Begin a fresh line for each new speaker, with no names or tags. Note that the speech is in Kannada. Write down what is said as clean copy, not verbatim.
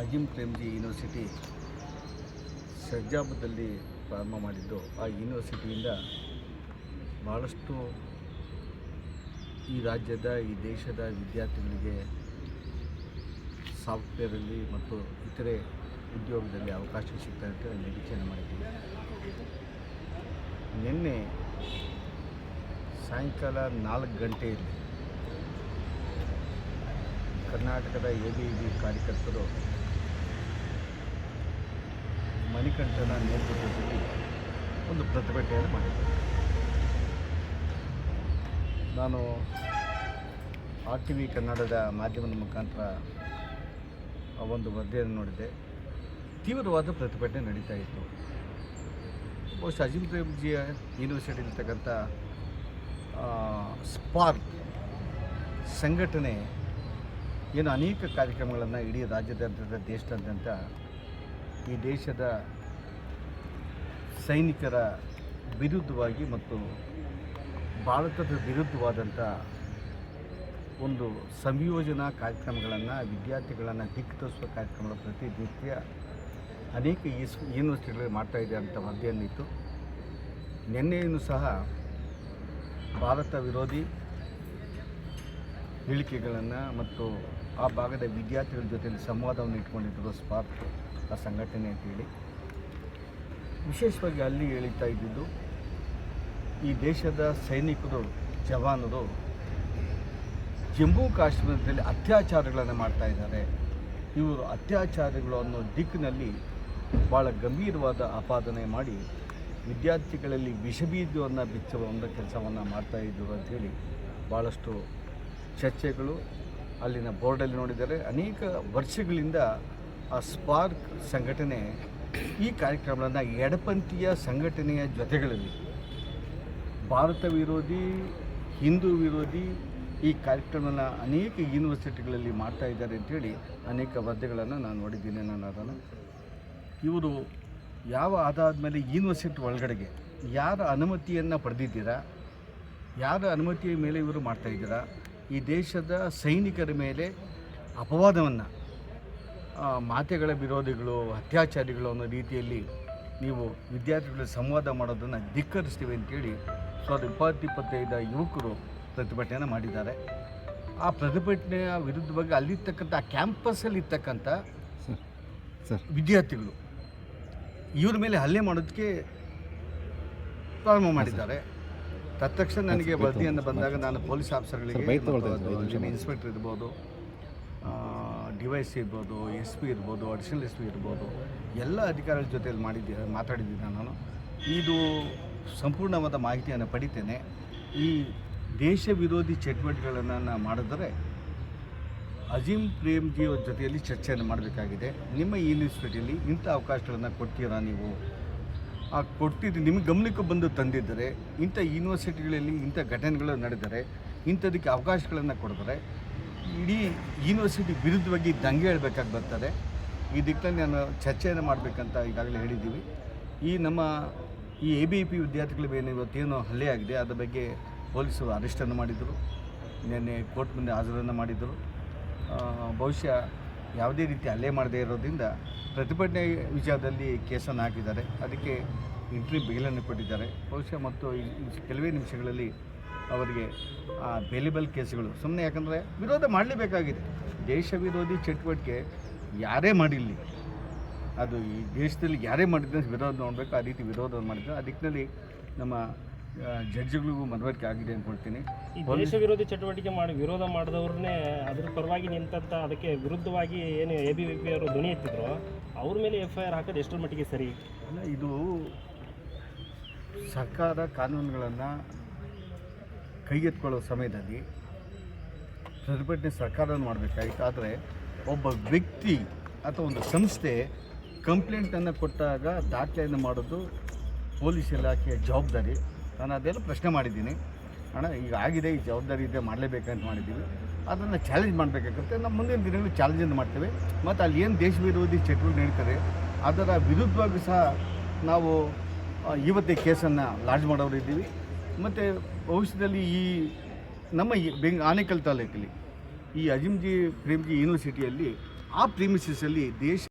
ಅಜಿಮ್ ಪ್ರೇಮ್ಜಿ ಯೂನಿವರ್ಸಿಟಿ ಸರ್ಜಾಪುರದಲ್ಲಿ ಪ್ರಾರಂಭ ಮಾಡಿದ್ದು. ಆ ಯೂನಿವರ್ಸಿಟಿಯಿಂದ ಭಾಳಷ್ಟು ಈ ರಾಜ್ಯದ ಈ ದೇಶದ ವಿದ್ಯಾರ್ಥಿಗಳಿಗೆ ಸಾಫ್ಟ್ವೇರಲ್ಲಿ ಮತ್ತು ಇತರೆ ಉದ್ಯೋಗದಲ್ಲಿ ಅವಕಾಶ ಸಿಗ್ತದೆ ಅಂತ ನಿರೀಕ್ಷೆ ಮಾಡಿದ್ದೀವಿ. ನಿನ್ನೆ ಸಾಯಂಕಾಲ 4 ಗಂಟೆಯಲ್ಲಿ ಕರ್ನಾಟಕದ ABVP ಕಾರ್ಯಕರ್ತರು ಮಣಿಕಂಠನ ನೇತೃತ್ವದಲ್ಲಿ ಒಂದು ಪ್ರತಿಭಟನೆಯನ್ನು ಮಾಡಿದ್ದಾರೆ. ನಾನು RTV ಕನ್ನಡದ ಮಾಧ್ಯಮದ ಮುಖಾಂತರ ಆ ಒಂದು ವರದಿಯನ್ನು ನೋಡಿದೆ. ತೀವ್ರವಾದ ಪ್ರತಿಭಟನೆ ನಡೀತಾ ಇತ್ತು. ಬಹುಶಃ ಅಜಿಮ್ ಪ್ರೇಮ್ಜಿ ಯೂನಿವರ್ಸಿಟಿಲಿರ್ತಕ್ಕಂಥ ಸ್ಪಾರ್ಕ್ ಸಂಘಟನೆ ಏನು ಅನೇಕ ಕಾರ್ಯಕ್ರಮಗಳನ್ನು ಇಡೀ ರಾಜ್ಯದಾದ್ಯಂತ ದೇಶದಾದ್ಯಂತ ಈ ದೇಶದ ಸೈನಿಕರ ವಿರುದ್ಧವಾಗಿ ಮತ್ತು ಭಾರತದ ವಿರುದ್ಧವಾದಂಥ ಒಂದು ಸಂಯೋಜನಾ ಕಾರ್ಯಕ್ರಮಗಳನ್ನು ವಿದ್ಯಾರ್ಥಿಗಳನ್ನು ದಿಕ್ಕಿತೋರಿಸುವ ಕಾರ್ಯಕ್ರಮಗಳ ಪ್ರತಿನಿತ್ಯ ಅನೇಕ ಯೂನಿವರ್ಸಿಟಿಗಳಲ್ಲಿ ಮಾಡ್ತಾಯಿದೆ ಅಂತ ವರದಿಯನ್ನಿತ್ತು. ನಿನ್ನೆಯೂ ಸಹ ಭಾರತ ವಿರೋಧಿ ಹೇಳಿಕೆಗಳನ್ನು ಮತ್ತು ಆ ಭಾಗದ ವಿದ್ಯಾರ್ಥಿಗಳ ಜೊತೆಯಲ್ಲಿ ಸಂವಾದವನ್ನು ಇಟ್ಕೊಂಡಿದ್ದರು ಸ್ಪಾರ್ಕ್ ಆ ಸಂಘಟನೆ ಅಂತೇಳಿ. ವಿಶೇಷವಾಗಿ ಅಲ್ಲಿ ಹೇಳ್ತಾ ಇದ್ದಿದ್ದು, ಈ ದೇಶದ ಸೈನಿಕರು ಜವಾನರು ಜಮ್ಮು ಕಾಶ್ಮೀರದಲ್ಲಿ ಅತ್ಯಾಚಾರಗಳನ್ನು ಮಾಡ್ತಾಯಿದ್ದಾರೆ. ಇವರು ಅತ್ಯಾಚಾರಗಳು ಅನ್ನೋ ದಿಕ್ಕಿನಲ್ಲಿ ಭಾಳ ಗಂಭೀರವಾದ ಆಪಾದನೆ ಮಾಡಿ ವಿದ್ಯಾರ್ಥಿಗಳಲ್ಲಿ ವಿಷಬೀಜವನ್ನು ಬಿಚ್ಚುವ ಒಂದು ಕೆಲಸವನ್ನು ಮಾಡ್ತಾಯಿದ್ದರು ಅಂಥೇಳಿ ಭಾಳಷ್ಟು ಚರ್ಚೆಗಳು ಅಲ್ಲಿನ ಬೋರ್ಡಲ್ಲಿ ನೋಡಿದರೆ. ಅನೇಕ ವರ್ಷಗಳಿಂದ ಆ ಸ್ಪಾರ್ಕ್ ಸಂಘಟನೆ ಈ ಕಾರ್ಯಕ್ರಮಗಳನ್ನು ಎಡಪಂಥೀಯ ಸಂಘಟನೆಯ ಜೊತೆಗಳಲ್ಲಿ ಭಾರತ ವಿರೋಧಿ, ಹಿಂದೂ ವಿರೋಧಿ ಈ ಕಾರ್ಯಕ್ರಮವನ್ನು ಅನೇಕ ಯೂನಿವರ್ಸಿಟಿಗಳಲ್ಲಿ ಮಾಡ್ತಾ ಇದ್ದಾರೆ ಅಂಥೇಳಿ ಅನೇಕ ವರದಿಗಳನ್ನು ನಾನು ನೋಡಿದ್ದೀನಿ. ನಾನು ಅದನ್ನು ಇವರು ಯಾವ ಆಧಾರದ ಮೇಲೆ ಯೂನಿವರ್ಸಿಟಿ ಒಳಗಡೆಗೆ ಯಾರ ಅನುಮತಿಯನ್ನು ಪಡೆದಿದ್ದೀರಾ, ಯಾರ ಅನುಮತಿಯ ಮೇಲೆ ಇವರು ಮಾಡ್ತಾಯಿದ್ದೀರಾ, ಈ ದೇಶದ ಸೈನಿಕರ ಮೇಲೆ ಅಪವಾದವನ್ನು ಮಾತೆಗಳ ವಿರೋಧಿಗಳು, ಅತ್ಯಾಚಾರಿಗಳು ಅನ್ನೋ ರೀತಿಯಲ್ಲಿ ನೀವು ವಿದ್ಯಾರ್ಥಿಗಳ ಸಂವಾದ ಮಾಡೋದನ್ನು ಧಿಕ್ಕರಿಸ್ತೀವಿ ಅಂತೇಳಿ 2025 ಯುವಕರು ಪ್ರತಿಭಟನೆಯನ್ನು ಮಾಡಿದ್ದಾರೆ. ಆ ಪ್ರತಿಭಟನೆಯ ವಿರುದ್ಧವಾಗಿ ಅಲ್ಲಿರ್ತಕ್ಕಂಥ ಕ್ಯಾಂಪಸ್ಸಲ್ಲಿ ಇರ್ತಕ್ಕಂಥ ವಿದ್ಯಾರ್ಥಿಗಳು ಇವ್ರ ಮೇಲೆ ಹಲ್ಲೆ ಮಾಡೋದಕ್ಕೆ ಪ್ರಾರಂಭ ಮಾಡಿದ್ದಾರೆ. ತತ್ಕ್ಷಣ ನನಗೆ ವರದಿಯನ್ನು ಬಂದಾಗ ನಾನು ಪೊಲೀಸ್ ಆಫೀಸರ್ಗಳಿಗೆ, ಇನ್ಸ್ಪೆಕ್ಟರ್ ಇರ್ಬೋದು, DYC ಇರ್ಬೋದು, SP ಇರ್ಬೋದು, ಅಡಿಷನಲ್ SP ಇರ್ಬೋದು, ಎಲ್ಲ ಅಧಿಕಾರಿಗಳ ಜೊತೆಯಲ್ಲಿ ಮಾತಾಡಿದ್ದೀನಿ ನಾನು. ಇದು ಸಂಪೂರ್ಣವಾದ ಮಾಹಿತಿಯನ್ನು ಪಡಿತೇನೆ. ಈ ದೇಶ ವಿರೋಧಿ ಚಟುವಟಿಕೆಗಳನ್ನು ನಾನು ಮಾಡಿದರೆ ಅಜಿಮ್ ಪ್ರೇಮ್ಜಿ ಅವ್ರ ಜೊತೆಯಲ್ಲಿ ಚರ್ಚೆಯನ್ನು ಮಾಡಬೇಕಾಗಿದೆ. ನಿಮ್ಮ ಯೂನಿವರ್ಸಿಟಿಯಲ್ಲಿ ಇಂಥ ಅವಕಾಶಗಳನ್ನು ಕೊಡ್ತೀರಾ ನೀವು? ಆ ಕೊಟ್ಟಿದ್ದು ನಿಮಗೆ ಗಮನಕ್ಕೆ ಬಂದು ತಂದಿದ್ದರೆ, ಇಂಥ ಯೂನಿವರ್ಸಿಟಿಗಳಲ್ಲಿ ಇಂಥ ಘಟನೆಗಳು ನಡೆದರೆ, ಇಂಥದಕ್ಕೆ ಅವಕಾಶಗಳನ್ನು ಕೊಡಿದರೆ ಇಡೀ ಯೂನಿವರ್ಸಿಟಿ ವಿರುದ್ಧವಾಗಿ ದಂಗೆ ಹೇಳಬೇಕಾಗಿ ಬರ್ತದೆ. ಈ ದಿಕ್ಕಲ್ಲಿ ನಾನು ಚರ್ಚೆಯನ್ನು ಮಾಡಬೇಕಂತ ಈಗಾಗಲೇ ಹೇಳಿದ್ದೀವಿ. ನಮ್ಮ ABVP ವಿದ್ಯಾರ್ಥಿಗಳ ಮೇಲೆ ಇವತ್ತೇನು ಹಲ್ಲೆ ಆಗಿದೆ ಅದರ ಬಗ್ಗೆ ಪೊಲೀಸರು ಅರೆಸ್ಟನ್ನು ಮಾಡಿದರು. ನಿನ್ನೆ ಕೋರ್ಟ್ ಮುಂದೆ ಹಾಜರನ್ನು ಮಾಡಿದರು. ಬಹುಶಃ ಯಾವುದೇ ರೀತಿ ಹಲ್ಲೆ ಮಾಡದೇ ಇರೋದ್ರಿಂದ ಪ್ರತಿಭಟನೆ ವಿಚಾರದಲ್ಲಿ ಕೇಸನ್ನು ಹಾಕಿದ್ದಾರೆ. ಅದಕ್ಕೆ ಇಂಟ್ರಿ ಬೇಲನ್ನು ಕೊಟ್ಟಿದ್ದಾರೆ. ಬಹುಶಃ ಮತ್ತು ಕೆಲವೇ ನಿಮಿಷಗಳಲ್ಲಿ ಅವರಿಗೆ ಬೇಲೆಬಲ್ ಕೇಸುಗಳು ಸುಮ್ಮನೆ, ಯಾಕಂದರೆ ವಿರೋಧ ಮಾಡಲೇಬೇಕಾಗಿದೆ. ದೇಶ ವಿರೋಧಿ ಚಟುವಟಿಕೆ ಯಾರೇ ಮಾಡಿರಲಿ, ಅದು ಈ ದೇಶದಲ್ಲಿ ಯಾರೇ ಮಾಡಿದ್ರೆ ವಿರೋಧ ನೋಡಬೇಕು. ಆ ರೀತಿ ವಿರೋಧ ಮಾಡಿದ್ರು. ಆ ದಿಕ್ಕಿನಲ್ಲಿ ನಮ್ಮ ಜಡ್ಜ್ಗಳಿಗೂ ಮನವರಿಕೆ ಆಗಿದೆ ಅಂದ್ಕೊಳ್ತೀನಿ.
ಈ ದೇಶ ವಿರೋಧಿ ಚಟುವಟಿಕೆ ವಿರೋಧ ಮಾಡಿದವ್ರನ್ನೇ ಅದ್ರ ಪರವಾಗಿ ನಿಂತಂಥ ಅದಕ್ಕೆ ವಿರುದ್ಧವಾಗಿ ಏನು ABVP ಅವರು ಧ್ವನಿ ಎತ್ತಿದ್ರು, ಅವ್ರ ಮೇಲೆ FIR ಹಾಕೋದು ಎಷ್ಟರ ಮಟ್ಟಿಗೆ ಸರಿ?
ಅಲ್ಲ, ಇದು ಸರ್ಕಾರ ಕಾನೂನುಗಳನ್ನು ಕೈಗೆತ್ತಿಕೊಳ್ಳೋ ಸಮಯದಲ್ಲಿ ಪ್ರತಿಭಟನೆ ಸರ್ಕಾರ ಮಾಡಬೇಕಾಗಿತ್ತು. ಆದರೆ ಒಬ್ಬ ವ್ಯಕ್ತಿ ಅಥವಾ ಒಂದು ಸಂಸ್ಥೆ ಕಂಪ್ಲೇಂಟನ್ನು ಕೊಟ್ಟಾಗ ದಾಖಲೆಯನ್ನು ಮಾಡೋದು ಪೊಲೀಸ್ ಇಲಾಖೆಯ ಜವಾಬ್ದಾರಿ. ನಾನು ಅದೆಲ್ಲ ಪ್ರಶ್ನೆ ಮಾಡಿದ್ದೀನಿ. ಈಗ ಆಗಿದೆ, ಈ ಜವಾಬ್ದಾರಿ ಇದೆ, ಮಾಡಲೇಬೇಕಂತ ಮಾಡಿದ್ದೀವಿ. ಅದನ್ನು ಚಾಲೆಂಜ್ ಮಾಡಬೇಕಾಗುತ್ತೆ. ನಮ್ಮ ಮುಂದಿನ ದಿನಗಳಲ್ಲಿ ಚಾಲೆಂಜನ್ನು ಮಾಡ್ತೇವೆ. ಮತ್ತು ಅಲ್ಲಿ ಏನು ದೇಶ ವಿರೋಧಿ ಚಟುವಟಿಕೆ ನಡೀತಾರೆ ಅದರ ವಿರುದ್ಧವಾಗಿ ಸಹ ನಾವು ಇವತ್ತೇ ಕೇಸನ್ನು ಲಾಡ್ಜ್ ಮಾಡೋರು ಇದ್ದೀವಿ. ಮತ್ತು ಭವಿಷ್ಯದಲ್ಲಿ ಈ ನಮ್ಮ ಆನೇಕಲ್ ತಾಲೂಕಲ್ಲಿ ಈ ಅಜಿಮ್ ಪ್ರೇಮ್ಜಿ ಯೂನಿವರ್ಸಿಟಿಯಲ್ಲಿ ಆ ಪ್ರಿಮಿಸಸಲ್ಲಿ ದೇಶ